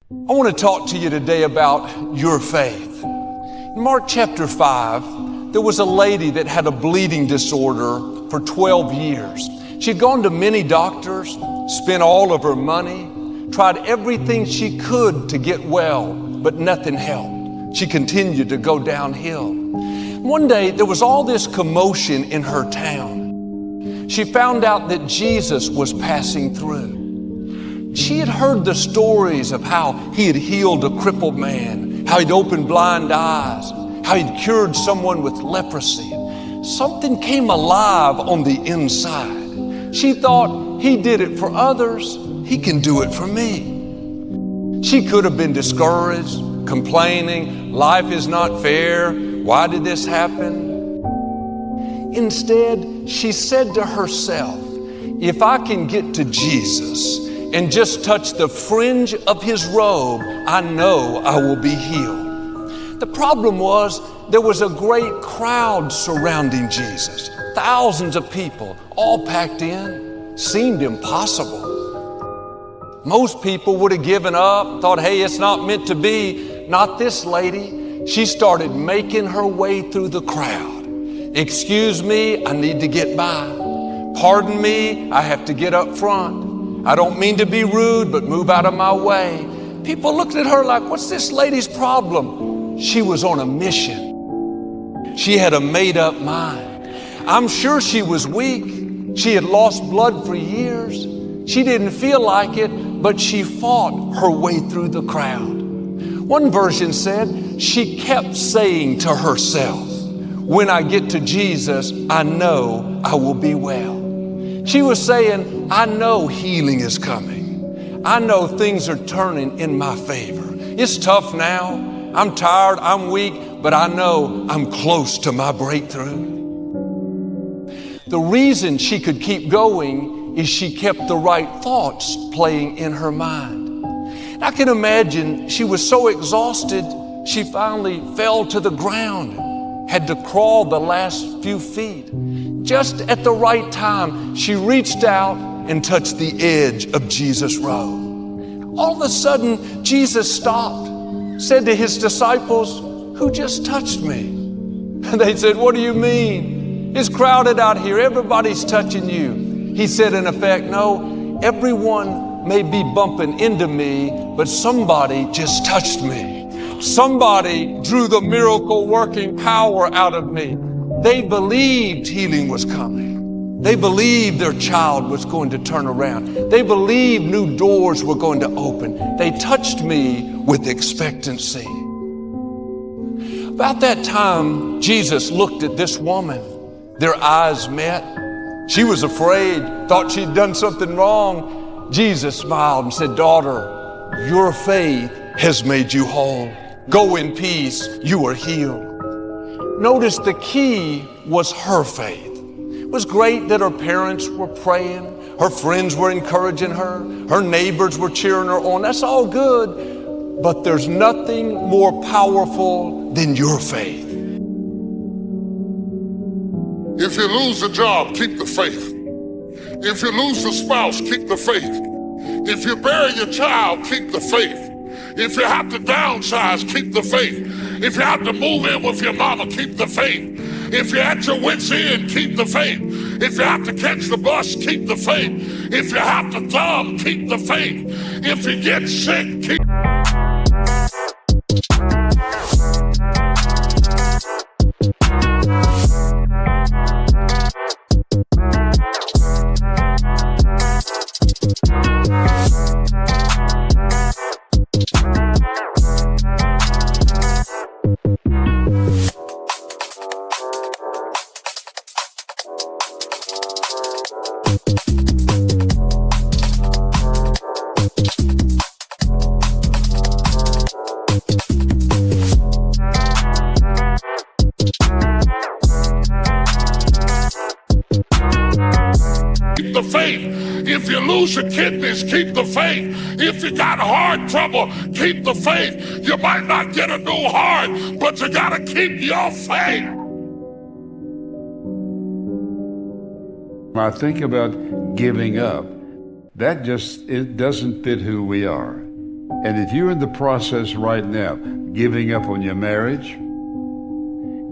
I want to talk to you today about your faith. In Mark chapter 5, there was a lady that had a bleeding disorder for 12 years. She'd gone to many doctors, spent all of her money, tried everything she could to get well, but nothing helped. She continued to go downhill. One day, there was all this commotion in her town. She found out that Jesus was passing through. She had heard the stories of how he had healed a crippled man, how he'd opened blind eyes, how he'd cured someone with leprosy. Something came alive on the inside. She thought, he did it for others, he can do it for me. She could have been discouraged, complaining, life is not fair, why did this happen? Instead, she said to herself, if I can get to Jesus and just touch the fringe of his robe, I know I will be healed. The problem was there was a great crowd surrounding Jesus. Thousands of people, all packed in, seemed impossible. Most people would have given up, thought, hey, it's not meant to be. Not this lady. She started making her way through the crowd. Excuse me, I need to get by. Pardon me, I have to get up front. I don't mean to be rude, but move out of my way. People looked at her like, what's this lady's problem? She was on a mission. She had a made-up mind. I'm sure she was weak. She had lost blood for years. She didn't feel like it, but she fought her way through the crowd. One version said she kept saying to herself, when I get to Jesus, I know I will be well. She was saying, I know healing is coming. I know things are turning in my favor. It's tough now. I'm tired, I'm weak, but I know I'm close to my breakthrough. The reason she could keep going is she kept the right thoughts playing in her mind. I can imagine she was so exhausted, she finally fell to the ground, had to crawl the last few feet. Just at the right time, she reached out and touched the edge of Jesus' robe. All of a sudden, Jesus stopped, said to his disciples, who just touched me? And they said, what do you mean? It's crowded out here. Everybody's touching you. He said, in effect, no, everyone may be bumping into me, but somebody just touched me. Somebody drew the miracle working power out of me. They believed healing was coming. They believed their child was going to turn around. They believed new doors were going to open. They touched me with expectancy. About that time, Jesus looked at this woman. Their eyes met. She was afraid, thought she'd done something wrong. Jesus smiled and said, daughter, your faith has made you whole. Go in peace, you are healed. Notice the key was her faith. It was great that her parents were praying, her friends were encouraging her neighbors were cheering her on. That's all good, but there's nothing more powerful than your faith. If you lose a job, keep the faith. If you lose a spouse, keep the faith. If you bury your child, keep the faith. If you have to downsize, keep the faith. If you have to move in with your mama, keep the faith. If you're at your wit's end, keep the faith. If you have to catch the bus, keep the faith. If you have to thumb, keep the faith. If you get sick, keep the faith. If you lose your kidneys, keep the faith. If you got heart trouble, keep the faith. You might not get a new heart, but you gotta keep your faith. When I think about giving up, it doesn't fit who we are. And if you're in the process right now, giving up on your marriage,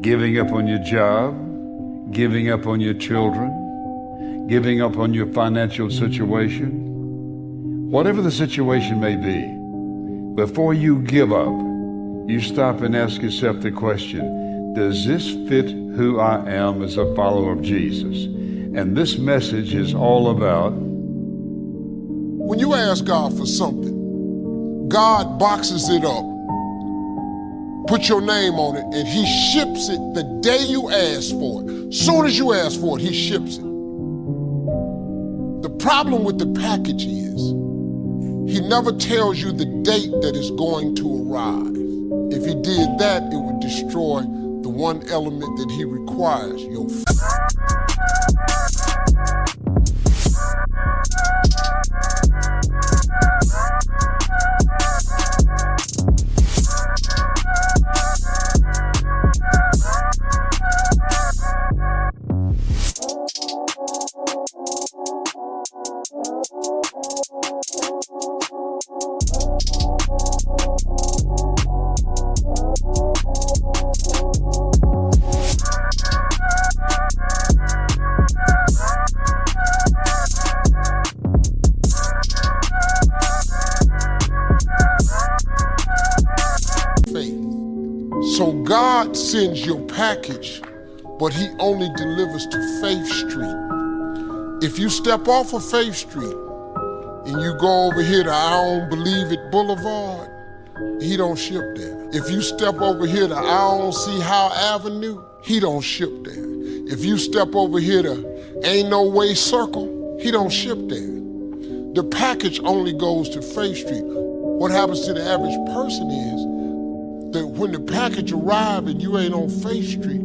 giving up on your job, giving up on your children, giving up on your financial situation, whatever the situation may be, before you give up, you stop and ask yourself the question, does this fit who I am as a follower of Jesus? And this message is all about, when you ask God for something, God boxes it up, put your name on it, and he ships it the day you ask for it. Soon as you ask for it, he ships it. The problem with the package is, he never tells you the date that it's going to arrive. If he did that, it would destroy the one element that he requires, your So God sends your package, but he only delivers to Faith Street. If you step off of Faith Street and you go over here to I Don't Believe It Boulevard, he don't ship there. If you step over here to I Don't See How Avenue, he don't ship there. If you step over here to Ain't No Way Circle, he don't ship there. The package only goes to Faith Street. What happens to the average person is that when the package arrives and you ain't on Faith Street,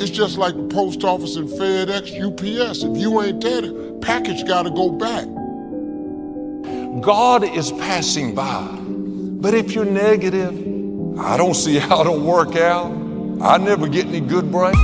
it's just like the post office and FedEx, UPS. If you ain't there, the package gotta go back. God is passing by. But if you're negative, I don't see how it'll work out. I never get any good break.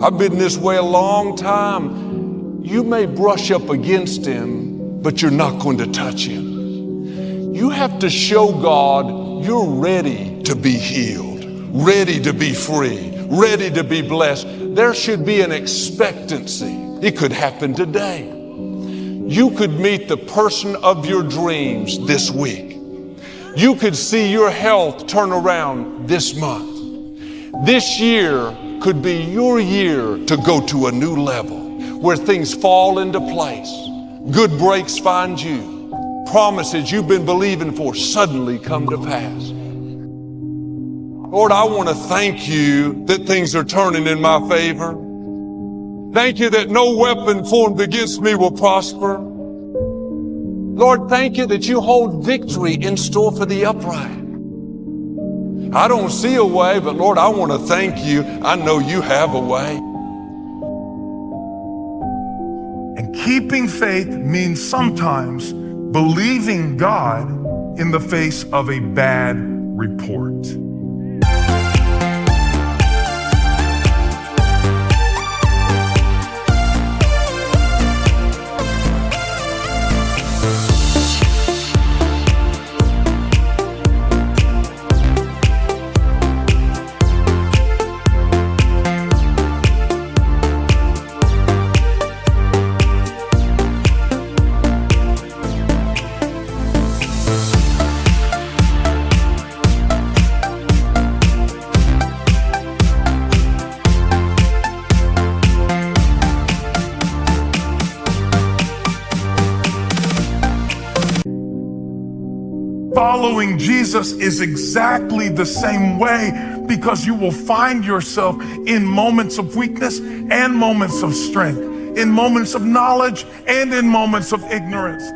I've been this way a long time. You may brush up against him, but you're not going to touch him. You have to show God you're ready to be healed, ready to be free, ready to be blessed. There should be an expectancy. It could happen today. You could meet the person of your dreams this week. You could see your health turn around this month. This year could be your year to go to a new level where things fall into place. Good breaks find you. Promises you've been believing for suddenly come to pass. Lord, I want to thank you that things are turning in my favor. Thank you that no weapon formed against me will prosper. Lord, thank you that you hold victory in store for the upright. I don't see a way, but Lord, I want to thank you. I know you have a way. And keeping faith means sometimes believing God in the face of a bad report. Following Jesus is exactly the same way because you will find yourself in moments of weakness and moments of strength, in moments of knowledge and in moments of ignorance.